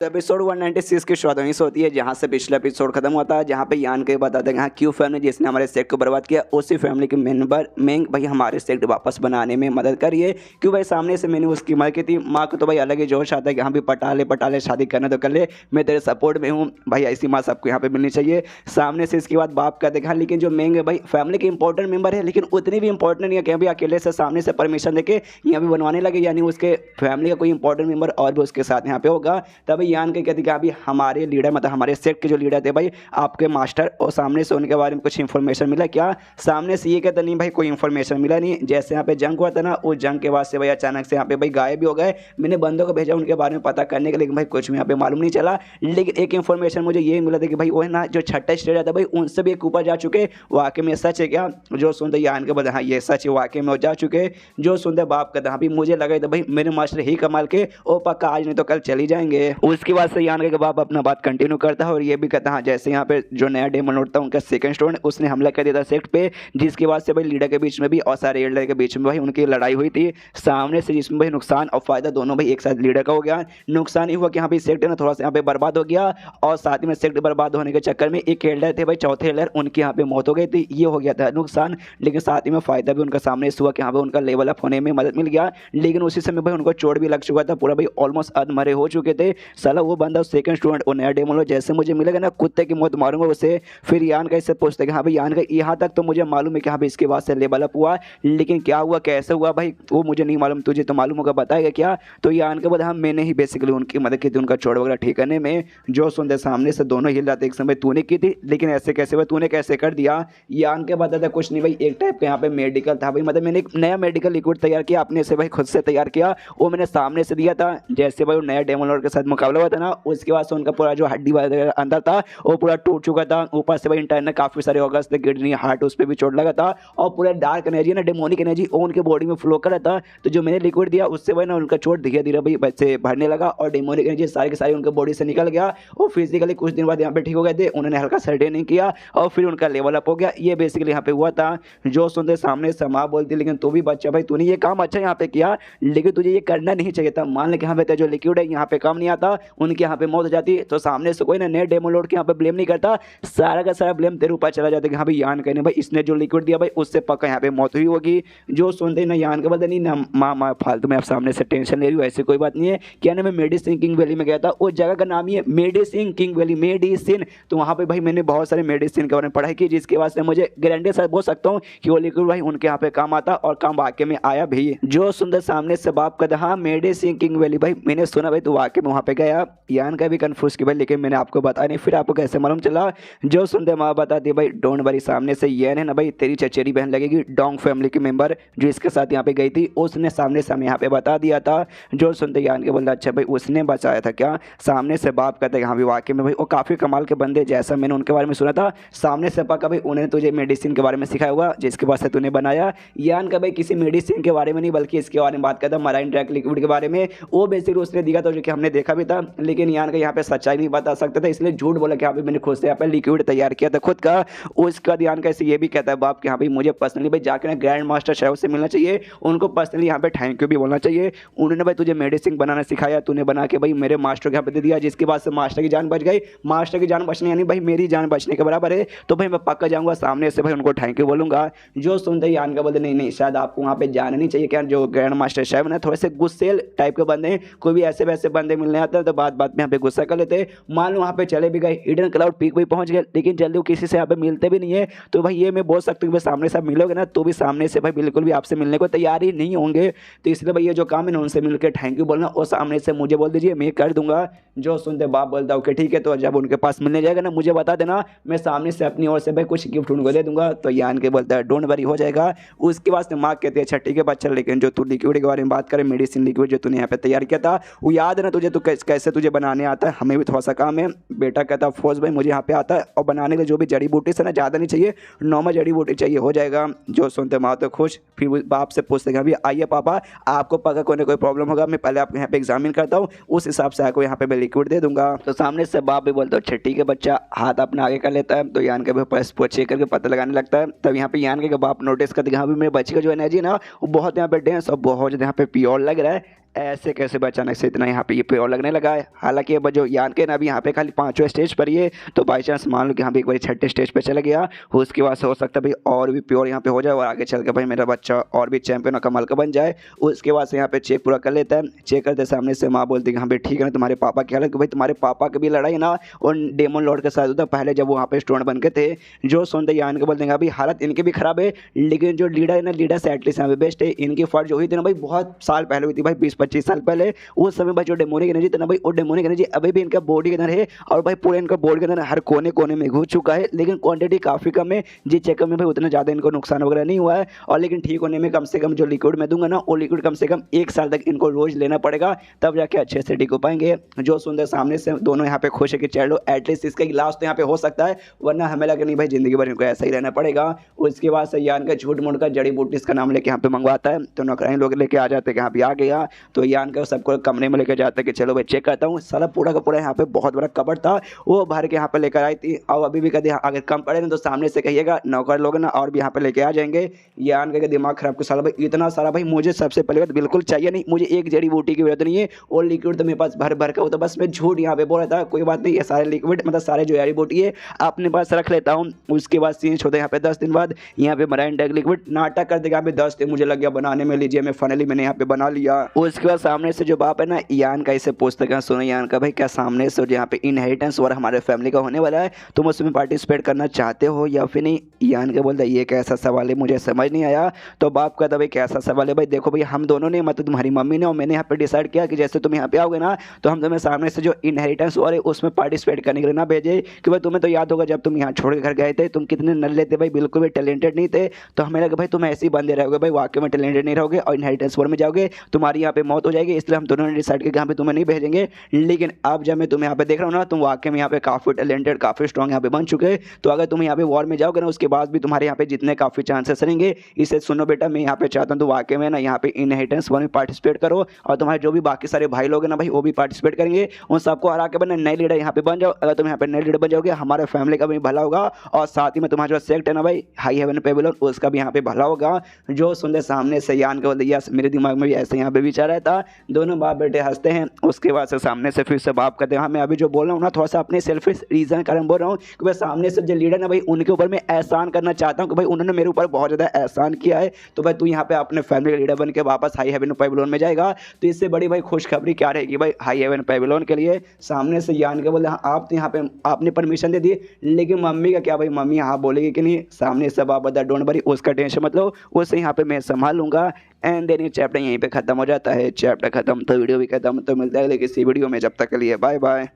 तो एपिसोड 196 की शुरुआत वहीं से होती है जहां से पिछला एपिसोड खत्म हुआ था, जहां पे यान के बताते हैं क्यू फैमिली जिसने हमारे सेट को बर्बाद किया उसी फैमिली के मेंबर मेंग भाई हमारे सेट वापस बनाने में मदद करिए। क्यों भाई सामने से मैंने उसकी मदद की थी। माँ को तो भाई अलग ही जोश आता है कि हाँ भी पटा ले शादी करना तो कर ले, मैं तेरे सपोर्ट में हूँ भाई, ऐसी माँ सबको यहाँ पे मिलनी चाहिए। सामने से इसके बाद बाप का देखा, लेकिन जो मेंग है भाई फैमिली के इंपॉर्टेंट मेंबर है, लेकिन उतनी भी इंपॉर्टेंट नहीं है कि अभी अकेले से सामने से परमिशन देके यहाँ पे बनवाने लगे, यानी उसके फैमिली का कोई इंपॉर्टेंट मेंबर और भी उसके साथ यहाँ पे होगा। तभी यान के कहते कि अभी हमारे लीडर मतलब हमारे सेट के जो लीडर थे भाई आपके मास्टर, और सामने से उनके बारे में कुछ इन्फॉर्मेशन मिला क्या। सामने से ये कहता नहीं भाई कोई इन्फॉर्मेशन मिला नहीं। जैसे यहाँ पे जंग हुआ था ना, उस जंग के बाद से भाई अचानक से यहाँ पे भाई गायब भी हो गए। मैंने बंदों को भेजा उनके बारे में पता करने के लिए, लेकिन भाई कुछ भी यहाँ पे मालूम नहीं चला। लेकिन एक इन्फॉर्मेशन मुझे ये मिला था कि भाई वो है ना जो छठा स्टेज था भाई उनसे भी एक ऊपर जा चुके। वाकई में सच है क्या जो सुनते यान के बाद, हाँ ये सच है वाकई में वो जा चुके। जो सुनते बाप का था, मुझे लगा था भाई मेरे मास्टर ही कमाल के ओ पक्का आज नहीं तो कल चली जाएंगे। उसके बाद से यान के बाप अपना बात कंटिन्यू करता है और ये भी कहता है जैसे यहाँ पे जो नया डेमन लॉर्ड था उनका सेकंड स्टूडेंट उसने हमला कर दिया था सेक्ट पे, जिसके बाद से भाई लीडर के बीच में भी और सारे लीडर के बीच में भाई उनकी लड़ाई हुई थी सामने से, जिसमें भाई नुकसान और फायदा दोनों भाई एक साथ लीडर का हो गया। नुकसान ये हुआ कि यहाँ पे सेक्ट है ना थोड़ा सा यहाँ पे बर्बाद हो गया, और साथ ही में सेक्ट बर्बाद होने के चक्कर में एक एल्डर थे भाई चौथे एल्डर उनकी यहाँ पे मौत हो गई थी, ये हो गया था नुकसान। लेकिन साथ ही में फायदा भी उनका सामने से हुआ कि यहाँ पे उनका लेवल अप होने में मदद मिल गया। लेकिन उसी समय भाई उनको चोट भी लग चुका था, पूरा भाई ऑलमोस्ट अधमरे हो चुके थे। साला वो बंदा सेकंड स्टूडेंट और नया डेमन लॉर्ड जैसे मुझे मिलेगा ना कुत्ते की मौत मारूंगा उसे। फिर यान का इससे पूछते कि हाँ भाई यान का यहाँ तक तो मुझे मालूम है कि हाँ भाई इसके बाद से लेवल अप हुआ, लेकिन क्या हुआ कैसे हुआ भाई वो मुझे नहीं मालूम, तुझे तो मालूम होगा बताएगा क्या। तो यान के बाद हाँ मैंने ही बेसिकली उनकी मदद की थी उनका चोट वगैरह ठीक करने में। जो सुनते सामने से दोनों हिल जाते एक समय तूने की थी, लेकिन ऐसे कैसे हुआ तूने कैसे कर दिया। यान के बाद था कुछ नहीं भाई, एक टाइप का यहाँ पे मेडिकल था भाई, मतलब मैंने एक नया मेडिकल लिक्विड तैयार किया अपने से भाई खुद से तैयार किया, वो मैंने सामने से दिया था। जैसे भाई वो नया डेमन लॉर्ड के साथ मुकाबला हुआ था ना, उसके बाद से उनका पूरा जो हड्डी वगैरह अंदर था वो पूरा टूट चुका था। ऊपर से भाई इंटरनल काफी सारे ऑर्गन्स थे, किडनी हार्ट उस पर भी चोट लगा था, और पूरा डार्क एनर्जी ना डेमोनिक एनर्जी उनके बॉडी में फ्लो कर रहा था। तो जो मैंने लिक्विड दिया उससे भाई ना उनका चोट धीरे धीरे भाई बच्चे भरने लगा और डेमोनिक एनर्जी सारी की सारी उनके बॉडी से निकल गया, और फिजिकली कुछ दिन बाद यहाँ पे ठीक हो गए थे। उन्होंने हल्का सा ट्रेनिंग किया और फिर उनका लेवल अप हो गया। ये बेसिकली यहाँ पे हुआ था। जो सुनते सामने से माँ बोलती लेकिन तू भी बच्चा भाई तूने ये काम अच्छा यहाँ पे किया, लेकिन तुझे ये करना नहीं चाहिए था। मान ले कि यहाँ पे जो लिक्विड है यहाँ पे काम नहीं आता, उनके यहाँ पे मौत हो जाती। तो सामने से कोई ना नए डेमन लॉर्ड के यहाँ पे ब्लेम नहीं करता, सारा का सारा ब्लेम तेरे ऊपर चला जाता है कि हाँ भाई यान कहने भाई इसने जो लिक्विड दिया भाई उससे पक्का यहाँ पे मौत हुई होगी। जो सुनते ना यान के बदले नहीं ना माँ फालतू में आप सामने से टेंशन ले रही हूँ, ऐसे कोई बात नहीं है। क्या ना मैं मेडिसिन किंग वैली में गया था, उस जगह का नाम ही है मेडिसिन किंग वैली मेडिसिन। तो वहाँ पे भाई मैंने बहुत सारे मेडिसिन के बारे में पढ़ाई की, जिसके बाद से मुझे गारंटी से बोल सकता हूँ कि वो लिक्विड भाई उनके यहाँ पे काम आता और काम वाकई में आया भी। जो सुंदर सामने से बाप का हाँ मेडिसिन किंग वैली भाई मैंने सुना भाई तो वाकई में वहाँ पे गया। यान का भी कंफ्यूज की भाई, लेकिन मैंने आपको बताया नहीं, फिर आपको कैसे मालूम चला। जो सुनते माँ बताती भाई डोंट वरी, सामने से ये है ना भाई तेरी चचेरी बहन लगेगी डोंग फैमिली की मेंबर जो इसके साथ यहाँ पे गई थी, उसने सामने से हमें यहाँ पे बता दिया था। जो सुनते यान के बोलता अच्छा भाई उसने बचाया था क्या। सामने से बाप कहते हाँ भी वाकई में भाई वो काफ़ी कमाल के बंदे, जैसा मैंने उनके बारे में सुना था। सामने से पक्का भाई उन्होंने तुझे मेडिसिन के बारे में सिखाया हुआ जिसके बाद से तूने बनाया। यान का भाई किसी मेडिसिन के बारे में नहीं बल्कि इसके बारे में बात करता मराइन ट्रैक लिक्विड के बारे में, वो बेसिकली उसने दिया था जो कि हमने देखा भी था। लेकिन यान का यहाँ पे सच्चाई नहीं बता सकता था, इसलिए झूठ बोला कि यहाँ पे मैंने खुद से यहाँ पे लिक्विड तैयार किया था खुद का। उसका ध्यान कैसे ये भी कहता है बाप कि हाँ भाई मुझे पर्सनली भाई जाकर ग्रैंड मास्टर शेफ से मिलना चाहिए, उनको पर्सनली यहाँ पे थैंक यू भी बोलना चाहिए। उन्होंने भाई तुझे मेडिसिन बनाना सिखाया, तूने बना के भाई मेरे मास्टर के यहाँ पे दे दिया, जिसके बाद से मास्टर की जान बच गई। मास्टर की जान बचने यानी भाई मेरी जान बचने के बराबर है। तो भाई मैं पक्का जाऊँगा सामने से भाई उनको थैंक यू बोलूँगा। जो सुनते ही यान का बोलते नहीं शायद आपको वहाँ पे जाना नहीं चाहिए, क्या जो ग्रैंड मास्टर शेफ ना थोड़े से गुस्सेल टाइप के बंदे हैं, कोई भी ऐसे वैसे बंदे मिलने आते हैं तो बात बात में यहाँ पे गुस्सा कर लेते हैं। मान लो वहाँ पे चले भी गए हिडन क्लाउड पीक भी पहुँच गए, लेकिन जल्दी वो किसी से यहाँ पे मिलते भी नहीं है। तो भाई ये मैं बोल सकता हूँ कि सामने से आप मिलोगे ना तो भी सामने से भाई बिल्कुल भी आपसे मिलने को तैयार ही नहीं होंगे। तो इसलिए भाई ये जो काम है ना उनसे मिलकर थैंक यू बोलना और सामने से मुझे बोल दीजिए मैं कर दूंगा। जो सुनते बाप बोलता ओके ठीक है, तो जब उनके पास मिलने जाएगा ना मुझे बता देना, मैं सामने से अपनी ओर से भाई कुछ गिफ्ट उनको दे दूंगा। तो यान के बोलता है डोंट वरी हो जाएगा। उसके बाद माँ कहती है अच्छा ठीक है बच्चा, लेकिन जो तू लिक्विड के बारे में बात करें मेडिसिन लिक्विड जो तूने यहाँ पे तैयार किया था वो याद है ना तुझे, तो कैसे तुझे बनाने आता है, हमें भी थोड़ा सा काम है। बेटा कहता फौज भाई मुझे यहाँ पे आता है, और बनाने के जो भी जड़ी बूटी से ना ज़्यादा नहीं चाहिए, नॉर्मल जड़ी बूटी चाहिए हो जाएगा। जो सुनते माँ तो खुश, फिर बाप से पूछते हैं अभी आइए पापा आपको पक्का कोई प्रॉब्लम होगा, मैं पहले आपको यहाँ पे एग्जामिन करता हूँ, उस हिसाब से आपको यहाँ पे मैं लिक्विड दे दूंगा। तो सामने से बाप भी बोलता है अच्छा ठीक है बच्चा, हाथ अपना आगे कर लेता है। तो यान के भी चेक करके पता लगाने लगता है। तब यहाँ पे यान के बाप नोटिस करते हैं हाँ भी मेरे बच्चे का जो एनर्जी ना वो बहुत यहाँ पे डेंस और बहुत यहाँ पे प्योर लग रहा है। ऐसे कैसे भाई अचानक से इतना यहाँ पे ये प्योर लगने लगा है। हालांकि अब जो यान के ना अभी यहाँ पे खाली 5वें स्टेज पर ही है, तो बाई चांस मान लो कि यहाँ पे एक बार 6ठे स्टेज पे चला गया, उसके बाद से हो सकता है भाई और भी प्योर यहाँ पे हो जाए और आगे चल के भाई मेरा बच्चा और भी चैंपियन कमाल का बन जाए। उसके बाद से यहाँ पे चेक पूरा कर लेता है। चेक करते सामने से माँ बोलती है कि हाँ भाई ठीक है ना, तुम्हारे पापा की हालत, कि भाई तुम्हारे पापा की भी लड़ाई ना और डेमन लॉर्ड के साथ होता पहले जब वो वहाँ पे स्टूडेंट बन के थे। जो सुनते यान के बोलते हैं अभी हालत इनकी भी खराब है, लेकिन जो लीडर है ना, लीडर से एटलीस्ट यहाँ पे बेस्ट है। इनकी फाइट जो हुई थी ना भाई बहुत साल पहले हुई थी भाई, 20-25 साल पहले। उस समय भाई जो डेमोनिक एनर्जी था ना भाई, वो डेमोनिक एनर्जी अभी भी इनका बॉडी के अंदर है और भाई पूरे इनका बॉडी के अंदर हर कोने कोने में घुस चुका है, लेकिन क्वांटिटी काफ़ी कम है। जिस चेकअप में भाई उतना ज़्यादा इनको नुकसान वगैरह नहीं हुआ है। और लेकिन ठीक होने में कम से कम जो लिक्विड मैं दूंगा ना, वो लिक्विड कम से कम 1 साल तक इनको रोज़ लेना पड़ेगा, तब जाके अच्छे से ठीक हो पाएंगे। जो सुंदर सामने से दोनों यहाँ पे खुश है कि चलो एटलीस्ट इसका इलाज तो यहाँ पे हो सकता है, वरना हमें लगा नहीं भाई जिंदगी भर इनको ऐसा ही रहना पड़ेगा। उसके बाद से यान का झूठ मूठ का जड़ी बूटी इसका नाम लेके यहाँ पे मंगवाता है, तो नौकरानी लोग लेके आ जाते हैं कि यहाँ पे आ गया। तो यान का सबको कमरे में लेकर जाते हैं कि चलो भाई चेक करता हूँ। साला पूरा का पूरा यहाँ पे बहुत बड़ा कबर्ड था, वो भर के यहाँ पे लेकर आई थी। और अभी भी कहते अगर कम पड़े ना तो सामने से कहिएगा, नौकर लोग ना और भी यहाँ पे लेके आ जाएंगे। यान का दिमाग खराब को साला भाई इतना सारा भाई मुझे सबसे पहले बात बिल्कुल चाहिए नहीं, मुझे एक जड़ी बूटी की जरूरत नहीं है और लिक्विड तो मेरे पास भर भर का हो, तो बस मैं झूठ यहाँ पे बोल रहा था। कोई बात नहीं, ये सारे लिक्विड मतलब सारे जो जड़ी बूटी है अपने पास रख लेता हूँ। उसके बाद सीन छोड़ते यहाँ पे 10 दिन बाद यहाँ पे मराइन डैग लिक्विड नाटक कर देगा। यहाँ पे 10 दिन मुझे लग गया बनाने में, लीजिए मैं फाइनली मैंने यहाँ पे बना लिया। उसके बाद सामने से जो बाप है ना यान का, इसे पूछते हैं सुनो यान का भाई क्या सामने से यहाँ पे इनहेरिटेंस और हमारे फैमिली का होने वाला है, तुम उसमें पार्टिसिपेट करना चाहते हो या फिर नहीं। यान का बोलता है ये कैसा सवाल है, मुझे समझ नहीं आया। तो बाप कहता भाई कैसा सवाल है भाई, देखो भाई हम दोनों ने मतलब तुम्हारी मम्मी ने और मैंने यहाँ पे डिसाइड किया कि जैसे तुम यहाँ पे आओगे ना तो हम तुम्हें सामने से जो इनहेरिटेंस और उसमें पार्टिसिपेट करने के लिए ना भेजे, कि भाई तुम्हें तो याद होगा जब तुम यहाँ छोड़ के घर गए थे तुम कितने नल्ले थे भाई, बिल्कुल भी टैलेंटेड नहीं थे। तो हमें लगा भाई तुम ऐसे ही बंदे रहोगे भाई, वाकई में टैलेंटेड नहीं रहोगे और इनहेरिटेंस वॉर में जाओगे, तुम्हारी यहाँ पे मौत हो जाएगी, इसलिए हम दोनों ने डिसाइड किया कि यहाँ पे तुम्हें नहीं भेजेंगे। लेकिन अब जब मैं तुम्हें यहाँ पे देख रहा हूँ ना, तुम वाकई में यहाँ पे काफ़ी टैलेंटेड काफ़ी स्ट्रॉन्ग यहाँ पे बन चुके, तो अगर तुम यहाँ पे वॉर में जाओगे ना उसके बाद भी तुम्हारे यहाँ पे जितने काफ़ी चांसेस रहेंगे। इसे सुनो बेटा, मैं यहाँ पे चाहता हूँ तो वाकई में ना यहाँ पे इनहेरिटेंस वॉर में पार्टिसिपेट करो और तुम्हारे जो भी बाकी सारे भाई लोग हैं ना भाई वो भी पार्टिसिपेट करेंगे, उन सबको हरा के बना नए लीडर यहाँ पे बन जाओ। अगर तुम यहाँ पे नए लीडर बन जाओगे हमारे फैमिली का भी भला होगा और साथ ही में तुम्हारा जो सेक्ट है ना भाई हाई हेवन पेबेलोन, उसका भी यहाँ पे भला होगा। जो सुनते सामने से यान के बोलते यस, मेरे दिमाग में भी ऐसे यहाँ पे विचार रहता। दोनों बाप बेटे हंसते हैं। उसके बाद से सामने से फिर से बाप कहते हैं हाँ मैं अभी जो बोल रहा हूँ ना थोड़ा सा अपने सेल्फिश रीजन कारण बोल रहा हूँ कि भाई सामने से जो लीडर ना भाई उनके ऊपर मैं एहसान करना चाहता हूँ कि भाई उन्होंने मेरे ऊपर बहुत ज़्यादा एहसान किया है, तो भाई तू यहाँ पे अपने फैमिली का लीडर बन के वापस हाई हेवन पेबेलोन में जाएगा। तो इससे बड़ी भाई खुशखबरी क्या रहेगी भाई हाई हेवन पेबेलोन के लिए। सामने से यान के बोले हाँ आप तो यहाँ पे आपने परमिशन दे दी, लेकिन मम्मी का क्या भाई, मम्मी हाँ बोलेगी कि नहीं। सामने से बाप बता डोंट वरी, उसका टेंशन मतलब उससे यहाँ पे मैं संभाल लूँगा। एंड देन ये चैप्टर यहीं पे खत्म हो जाता है। चैप्टर खत्म तो वीडियो भी खत्म, तो मिलता है किसी वीडियो में, जब तक के लिए बाय बाय।